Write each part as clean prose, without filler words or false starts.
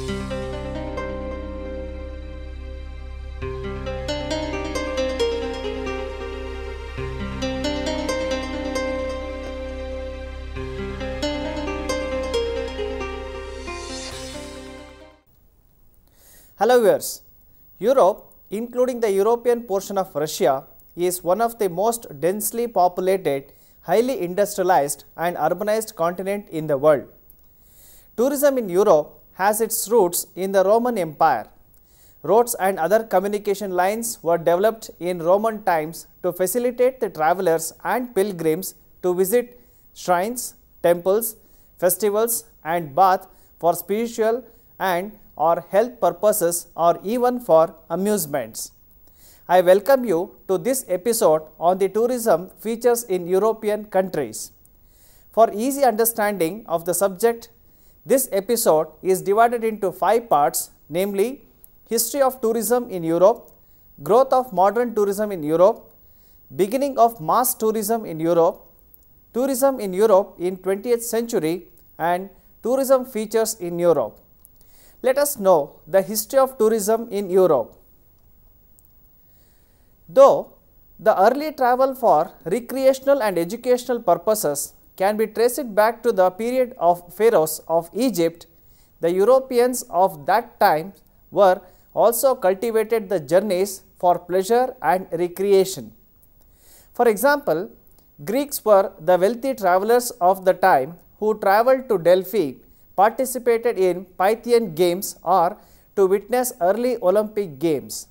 Hello viewers, Europe, including the European portion of Russia, is one of the most densely populated, highly industrialized and urbanized continent in the world. Tourism in Europe has its roots in the Roman Empire. Roads and other communication lines were developed in Roman times to facilitate the travelers and pilgrims to visit shrines, temples, festivals and baths for spiritual and or health purposes or even for amusements. I welcome you to this episode on the tourism features in European countries. For easy understanding of the subject, this episode is divided into 5 parts, namely History of tourism in Europe, Growth of modern tourism in Europe, Beginning of mass tourism in Europe, Tourism in Europe in 20th century and Tourism features in Europe. Let us know the history of tourism in Europe. Though the early travel for recreational and educational purposes can be traced back to the period of pharaohs of Egypt, the Europeans of that time were also cultivated the journeys for pleasure and recreation. For example, Greeks were the wealthy travelers of the time who travelled to Delphi, participated in Pythian games or to witness early Olympic games.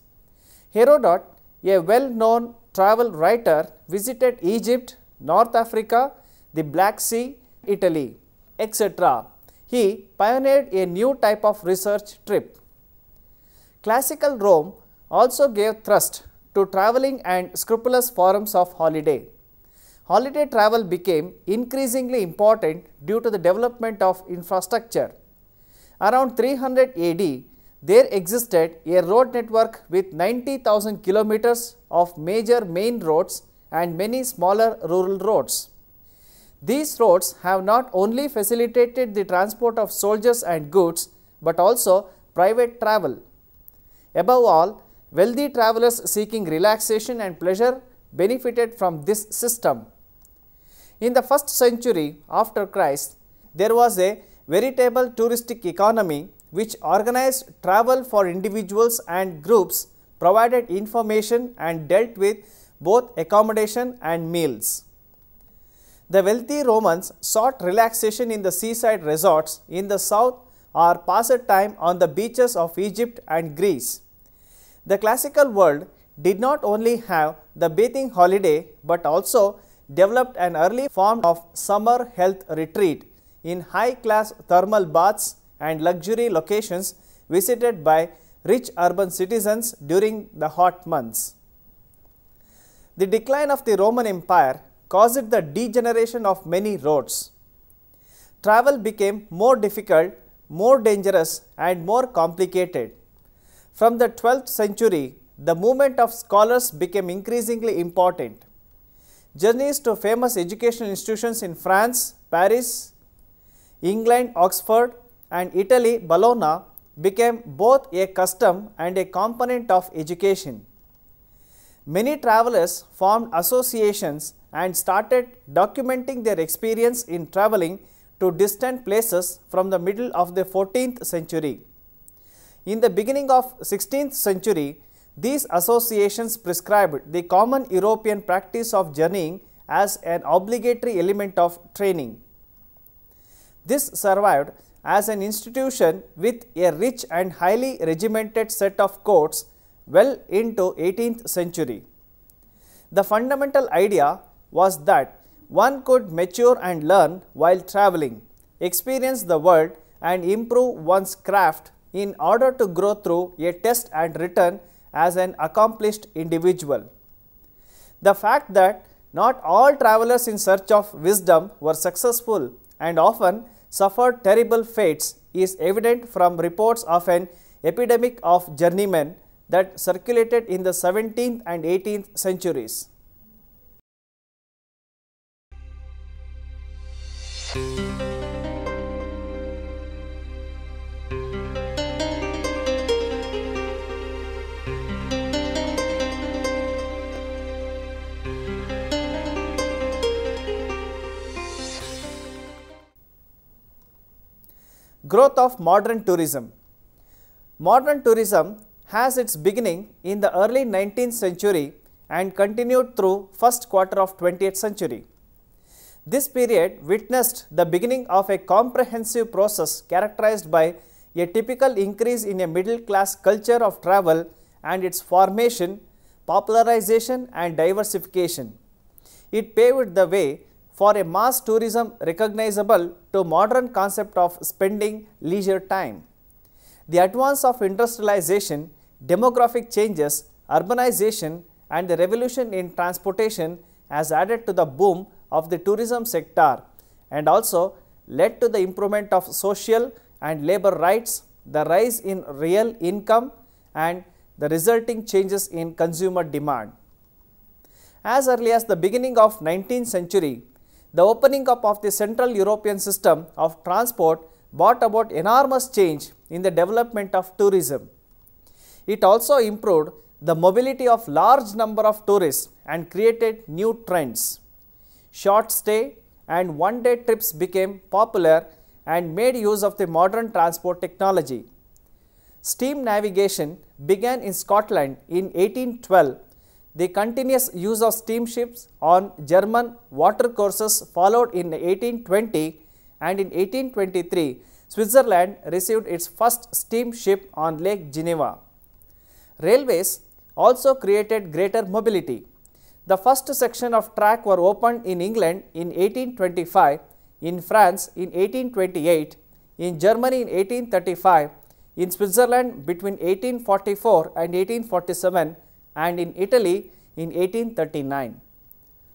Herodot, a well-known travel writer, visited Egypt, North Africa, the Black Sea, Italy, etc. He pioneered a new type of research trip. Classical Rome also gave thrust to travelling and scrupulous forms of holiday. Holiday travel became increasingly important due to the development of infrastructure. Around 300 AD, there existed a road network with 90,000 kilometers of major main roads and many smaller rural roads. These roads have not only facilitated the transport of soldiers and goods, but also private travel. Above all, wealthy travelers seeking relaxation and pleasure benefited from this system. In the 1st century after Christ, there was a veritable touristic economy which organized travel for individuals and groups, provided information and dealt with both accommodation and meals. The wealthy Romans sought relaxation in the seaside resorts in the south or passed time on the beaches of Egypt and Greece. The classical world did not only have the bathing holiday but also developed an early form of summer health retreat in high-class thermal baths and luxury locations visited by rich urban citizens during the hot months. The decline of the Roman Empire caused the degeneration of many roads. Travel became more difficult, more dangerous and more complicated. From the 12th century, the movement of scholars became increasingly important. Journeys to famous educational institutions in France, Paris, England, Oxford and Italy, Bologna became both a custom and a component of education. Many travelers formed associations and started documenting their experience in traveling to distant places from the middle of the 14th century. In the beginning of 16th century, these associations prescribed the common European practice of journeying as an obligatory element of training. This survived as an institution with a rich and highly regimented set of codes well into 18th century. The fundamental idea was that one could mature and learn while traveling, experience the world and improve one's craft in order to grow through a test and return as an accomplished individual. The fact that not all travelers in search of wisdom were successful and often suffered terrible fates is evident from reports of an epidemic of journeymen that circulated in the 17th and 18th centuries. Growth of modern tourism. Modern tourism has its beginning in the early 19th century and continued through first quarter of 20th century. This period witnessed the beginning of a comprehensive process characterized by a typical increase in a middle class culture of travel and its formation, popularization and diversification. It paved the way for a mass tourism recognizable to modern concept of spending leisure time. The advance of industrialization, demographic changes, urbanization and the revolution in transportation has added to the boom of the tourism sector and also led to the improvement of social and labor rights, the rise in real income and the resulting changes in consumer demand. As early as the beginning of 19th century, the opening up of the Central European system of transport brought about enormous change in the development of tourism. It also improved the mobility of large number of tourists and created new trends. Short stay and one-day trips became popular and made use of the modern transport technology. Steam navigation began in Scotland in 1812. The continuous use of steamships on German watercourses followed in 1820, and in 1823, Switzerland received its first steamship on Lake Geneva. Railways also created greater mobility. The first section of track were opened in England in 1825, in France in 1828, in Germany in 1835, in Switzerland between 1844 and 1847, and in Italy in 1839.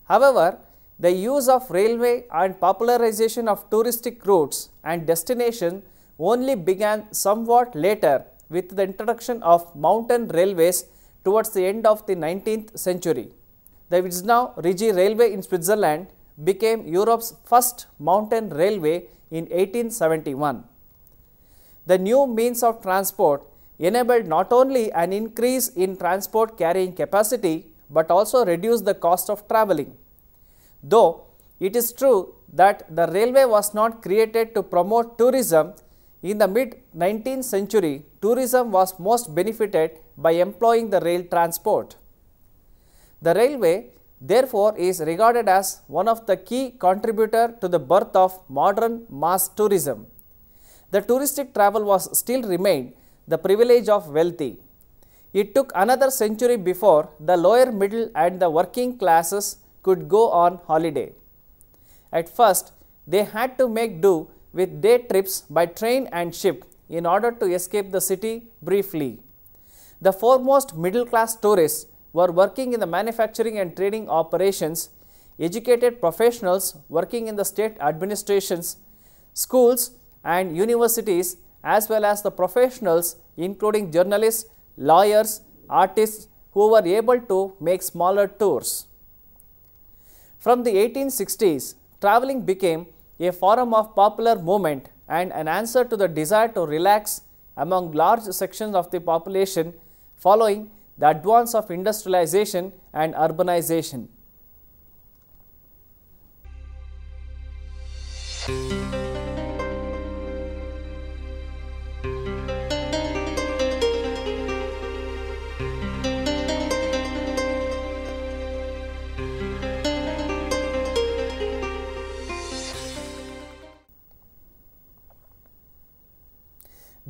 However, the use of railway and popularization of touristic routes and destinations only began somewhat later with the introduction of mountain railways towards the end of the 19th century. The Wismar Rigi Railway in Switzerland became Europe's first mountain railway in 1871. The new means of transport enabled not only an increase in transport carrying capacity but also reduced the cost of travelling. Though it is true that the railway was not created to promote tourism, in the mid-19th century, tourism was most benefited by employing the rail transport. The railway, therefore, is regarded as one of the key contributors to the birth of modern mass tourism. The touristic travel was still remained the privilege of wealthy. It took another century before the lower middle and the working classes could go on holiday. At first, they had to make do with day trips by train and ship in order to escape the city briefly. The foremost middle class tourists were working in the manufacturing and trading operations, educated professionals working in the state administrations, schools and universities, as well as the professionals including journalists, lawyers, artists who were able to make smaller tours. From the 1860s, traveling became a form of popular movement and an answer to the desire to relax among large sections of the population following the advance of industrialization and urbanization.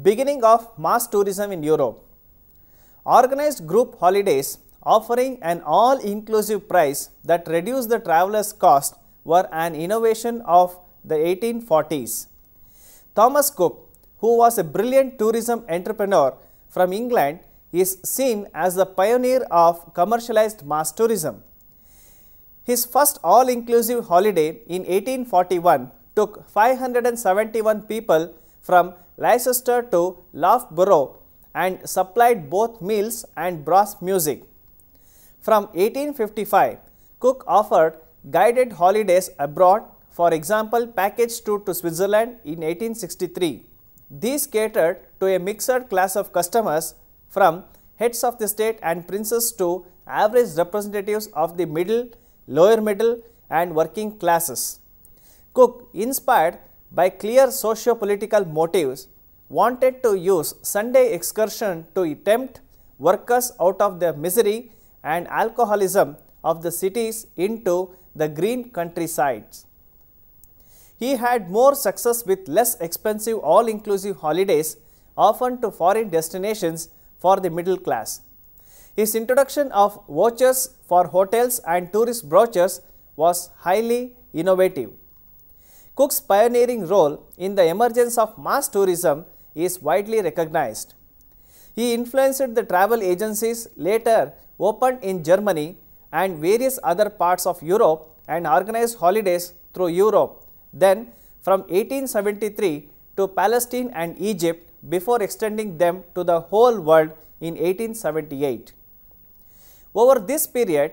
Beginning of mass tourism in Europe. Organized group holidays offering an all-inclusive price that reduced the traveler's cost were an innovation of the 1840s. Thomas Cook, who was a brilliant tourism entrepreneur from England, is seen as the pioneer of commercialized mass tourism. His first all-inclusive holiday in 1841 took 571 people from Leicester to Loughborough and supplied both meals and brass music. From 1855, Cook offered guided holidays abroad, for example, package tour to Switzerland in 1863. These catered to a mixed class of customers from heads of the state and princes to average representatives of the middle, lower middle and working classes. Cook inspired by clear socio-political motives, wanted to use Sunday excursion to tempt workers out of the misery and alcoholism of the cities into the green countrysides. He had more success with less expensive all-inclusive holidays often to foreign destinations for the middle class. His introduction of vouchers for hotels and tourist brochures was highly innovative. Cook's pioneering role in the emergence of mass tourism is widely recognized. He influenced the travel agencies later opened in Germany and various other parts of Europe and organized holidays through Europe, then from 1873 to Palestine and Egypt before extending them to the whole world in 1878. Over this period,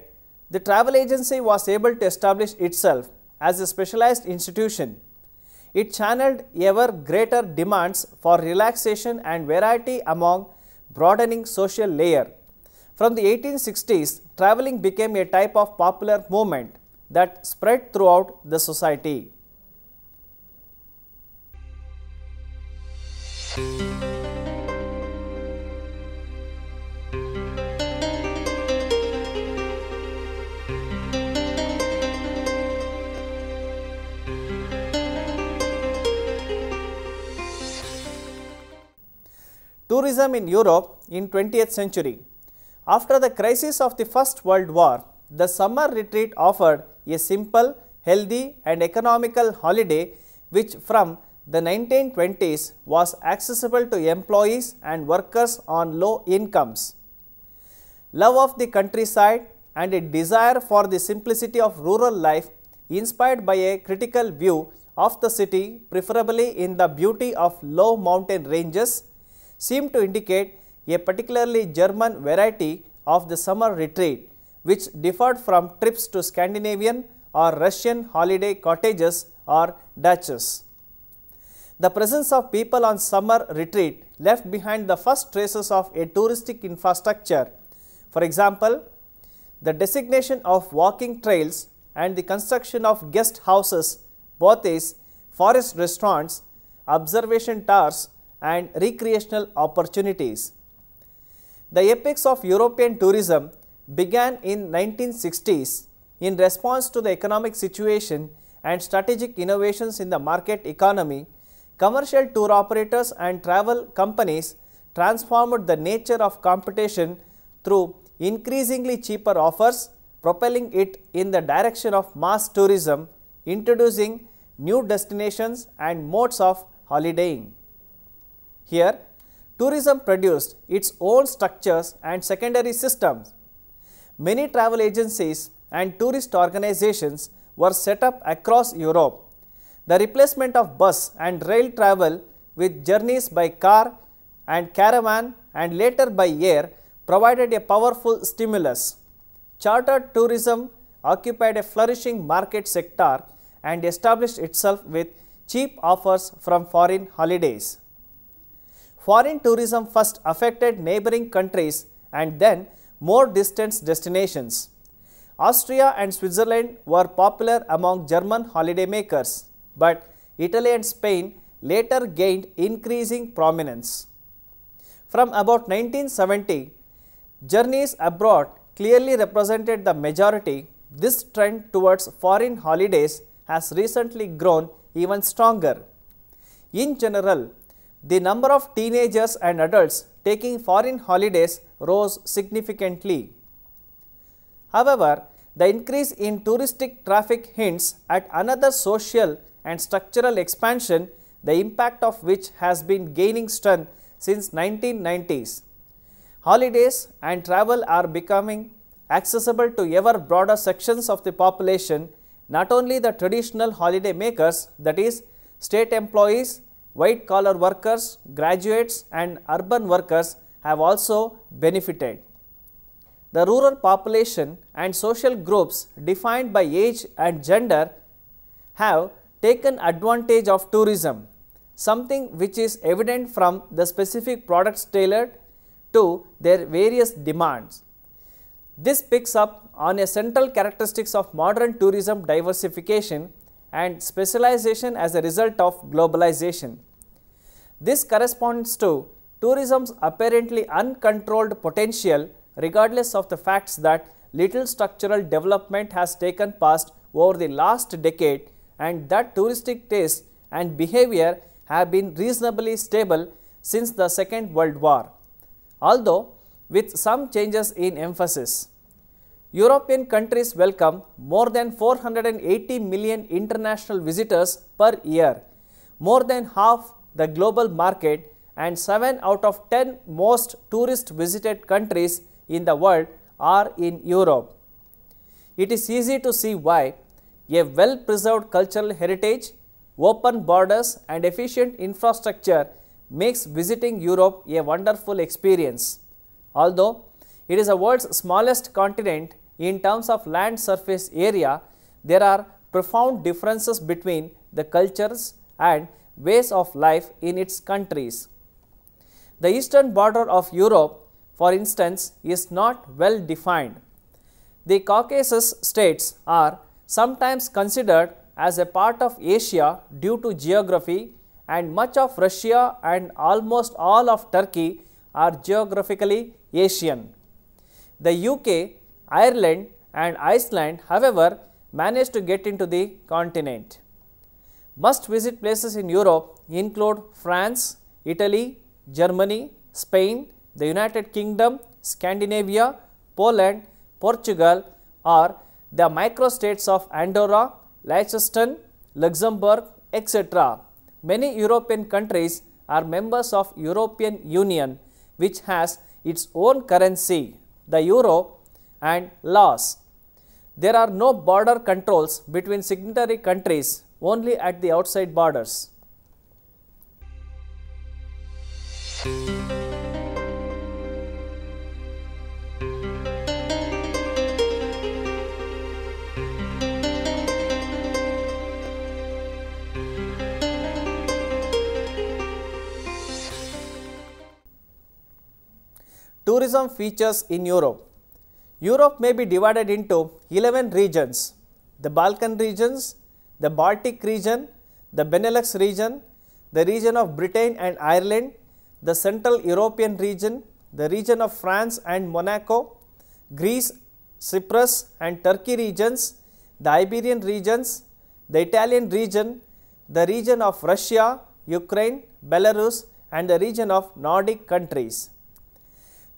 the travel agency was able to establish itself as a specialized institution. It channeled ever greater demands for relaxation and variety among broadening social layer. From the 1860s, traveling became a type of popular movement that spread throughout the society. Tourism in Europe in 20th century. After the crisis of the First World War, the summer retreat offered a simple, healthy and economical holiday which from the 1920s was accessible to employees and workers on low incomes. Love of the countryside and a desire for the simplicity of rural life, inspired by a critical view of the city, preferably in the beauty of low mountain ranges, seem to indicate a particularly German variety of the summer retreat, which differed from trips to Scandinavian or Russian holiday cottages or duches. The presence of people on summer retreat left behind the first traces of a touristic infrastructure. For example, the designation of walking trails and the construction of guest houses, bothes, forest restaurants, observation towers and recreational opportunities. The epics of European tourism began in 1960s in response to the economic situation and strategic innovations in the market economy. Commercial tour operators and travel companies transformed the nature of competition through increasingly cheaper offers, propelling it in the direction of mass tourism, introducing new destinations and modes of holidaying. Here, tourism produced its own structures and secondary systems. Many travel agencies and tourist organizations were set up across Europe. The replacement of bus and rail travel with journeys by car and caravan and later by air provided a powerful stimulus. Chartered tourism occupied a flourishing market sector and established itself with cheap offers from foreign holidays. Foreign tourism first affected neighboring countries and then more distant destinations. Austria and Switzerland were popular among German holidaymakers, but Italy and Spain later gained increasing prominence. From about 1970, journeys abroad clearly represented the majority. This trend towards foreign holidays has recently grown even stronger. In general, the number of teenagers and adults taking foreign holidays rose significantly. However, the increase in touristic traffic hints at another social and structural expansion, the impact of which has been gaining strength since 1990s. Holidays and travel are becoming accessible to ever broader sections of the population. Not only the traditional holiday makers, that is, state employees, white-collar workers, graduates and urban workers have also benefited. The rural population and social groups defined by age and gender have taken advantage of tourism, something which is evident from the specific products tailored to their various demands. This picks up on a central characteristics of modern tourism diversification, and specialization as a result of globalization. This corresponds to tourism's apparently uncontrolled potential regardless of the facts that little structural development has taken place over the last decade and that touristic tastes and behavior have been reasonably stable since the Second World War, although with some changes in emphasis. European countries welcome more than 480 million international visitors per year, more than half the global market, and 7 out of 10 most tourist visited countries in the world are in Europe. It is easy to see why a well preserved cultural heritage, open borders, and efficient infrastructure makes visiting Europe a wonderful experience. Although it is the world's smallest continent in terms of land surface area, there are profound differences between the cultures and ways of life in its countries. The eastern border of Europe, for instance, is not well defined. The Caucasus states are sometimes considered as a part of Asia due to geography, and much of Russia and almost all of Turkey are geographically Asian. The UK, Ireland and Iceland, however, managed to get into the continent. Must-visit places in Europe include France, Italy, Germany, Spain, the United Kingdom, Scandinavia, Poland, Portugal, or the microstates of Andorra, Liechtenstein, Luxembourg, etc. Many European countries are members of European Union, which has its own currency, the euro, and laws. There are no border controls between signatory countries, only at the outside borders. Tourism features in Europe. Europe may be divided into 11 regions: the Balkan regions, the Baltic region, the Benelux region, the region of Britain and Ireland, the Central European region, the region of France and Monaco, Greece, Cyprus and Turkey regions, the Iberian regions, the Italian region, the region of Russia, Ukraine, Belarus, and the region of Nordic countries.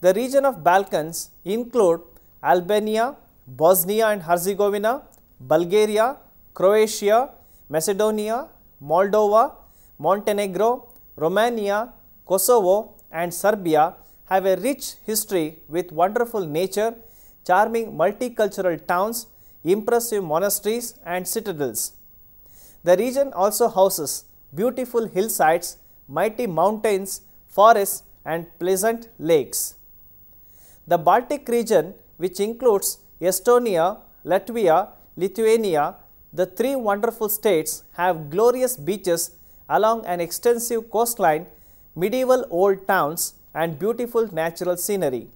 The region of Balkans include Albania, Bosnia and Herzegovina, Bulgaria, Croatia, Macedonia, Moldova, Montenegro, Romania, Kosovo and Serbia have a rich history with wonderful nature, charming multicultural towns, impressive monasteries and citadels. The region also houses beautiful hillsides, mighty mountains, forests and pleasant lakes. The Baltic region, which includes Estonia, Latvia, Lithuania, the three wonderful states, have glorious beaches along an extensive coastline, medieval old towns and beautiful natural scenery.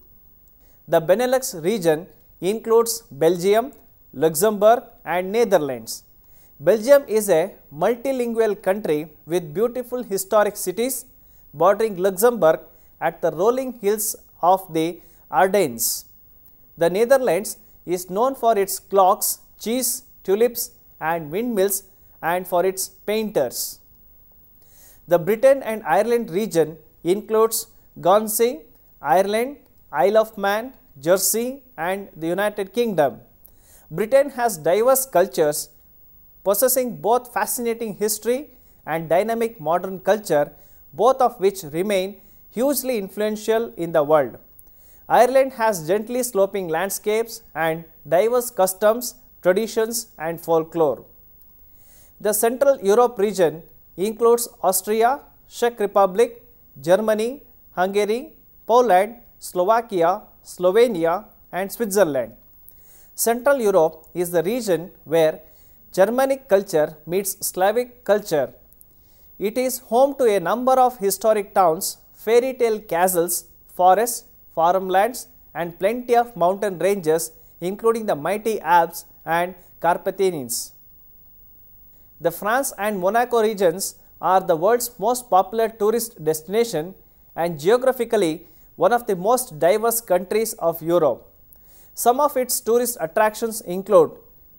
The Benelux region includes Belgium, Luxembourg and Netherlands. Belgium is a multilingual country with beautiful historic cities bordering Luxembourg at the rolling hills of the Ardennes. The Netherlands is known for its clocks, cheese, tulips and windmills and for its painters. The Britain and Ireland region includes Guernsey, Ireland, Isle of Man, Jersey and the United Kingdom. Britain has diverse cultures possessing both fascinating history and dynamic modern culture, both of which remain hugely influential in the world. Ireland has gently sloping landscapes and diverse customs, traditions and folklore. The Central Europe region includes Austria, Czech Republic, Germany, Hungary, Poland, Slovakia, Slovenia and Switzerland. Central Europe is the region where Germanic culture meets Slavic culture. It is home to a number of historic towns, fairy tale castles, forests, farmlands and plenty of mountain ranges including the mighty Alps and Carpathians. The France and Monaco regions are the world's most popular tourist destination and geographically one of the most diverse countries of Europe. Some of its tourist attractions include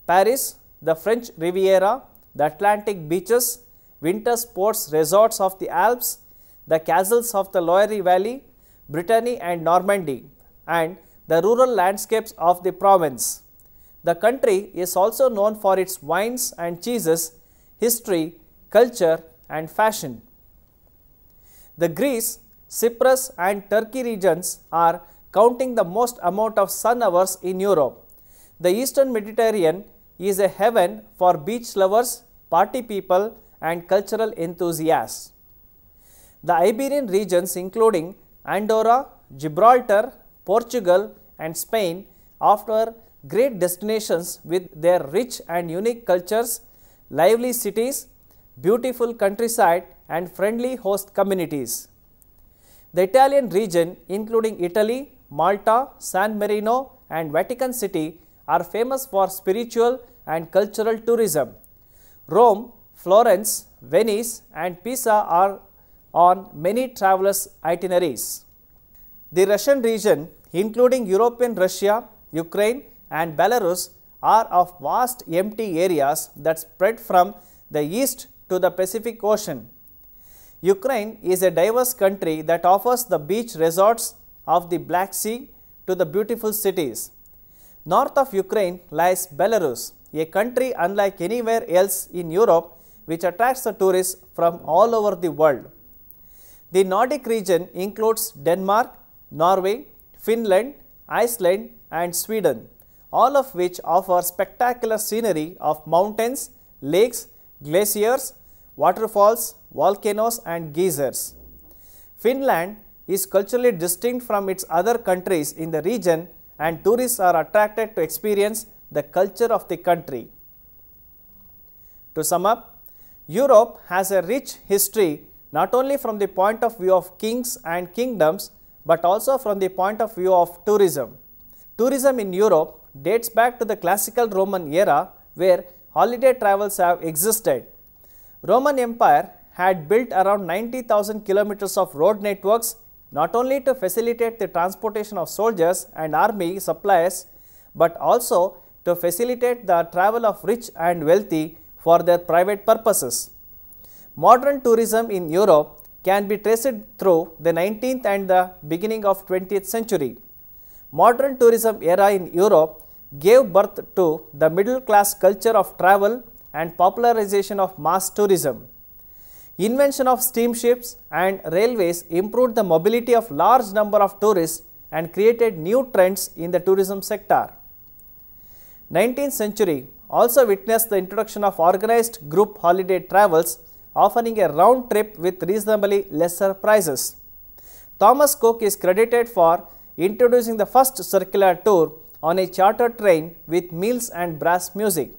Paris, the French Riviera, the Atlantic beaches, winter sports resorts of the Alps, the castles of the Loire Valley, Brittany and Normandy, and the rural landscapes of the Provence. The country is also known for its wines and cheeses, history, culture, and fashion. The Greece, Cyprus, and Turkey regions are counting the most amount of sun hours in Europe. The Eastern Mediterranean is a heaven for beach lovers, party people, and cultural enthusiasts. The Iberian regions, including Andorra, Gibraltar, Portugal, and Spain, offer great destinations with their rich and unique cultures, lively cities, beautiful countryside, and friendly host communities. The Italian region, including Italy, Malta, San Marino, and Vatican City, are famous for spiritual and cultural tourism. Rome, Florence, Venice, and Pisa are on many travelers' itineraries. The Russian region, including European Russia, Ukraine, and Belarus, are of vast empty areas that spread from the east to the Pacific Ocean. Ukraine is a diverse country that offers the beach resorts of the Black Sea to the beautiful cities. North of Ukraine lies Belarus, a country unlike anywhere else in Europe which attracts the tourists from all over the world. The Nordic region includes Denmark, Norway, Finland, Iceland, and Sweden, all of which offer spectacular scenery of mountains, lakes, glaciers, waterfalls, volcanoes, and geysers. Finland is culturally distinct from its other countries in the region, and tourists are attracted to experience the culture of the country. To sum up, Europe has a rich history not only from the point of view of kings and kingdoms, but also from the point of view of tourism. Tourism in Europe dates back to the classical Roman era, where holiday travels have existed. Roman Empire had built around 90,000 kilometers of road networks not only to facilitate the transportation of soldiers and army supplies, but also to facilitate the travel of rich and wealthy for their private purposes. Modern tourism in Europe can be traced through the 19th and the beginning of 20th century. Modern tourism era in Europe gave birth to the middle class culture of travel and popularization of mass tourism. Invention of steamships and railways improved the mobility of large number of tourists and created new trends in the tourism sector. 19th century also witnessed the introduction of organized group holiday travels, offering a round trip with reasonably lesser prices. Thomas Cook is credited for introducing the first circular tour on a chartered train with meals and brass music.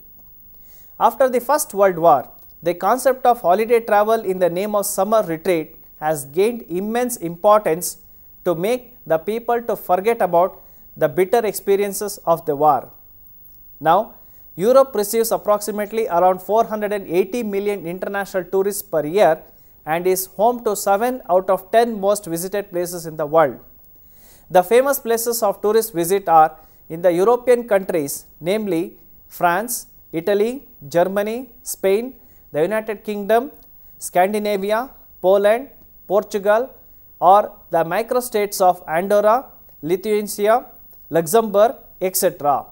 After the First World War, the concept of holiday travel in the name of summer retreat has gained immense importance to make the people to forget about the bitter experiences of the war. Now, Europe receives approximately around 480 million international tourists per year and is home to 7 out of 10 most visited places in the world. The famous places of tourist visit are in the European countries, namely France, Italy, Germany, Spain, the United Kingdom, Scandinavia, Poland, Portugal, or the microstates of Andorra, Lithuania, Luxembourg, etc.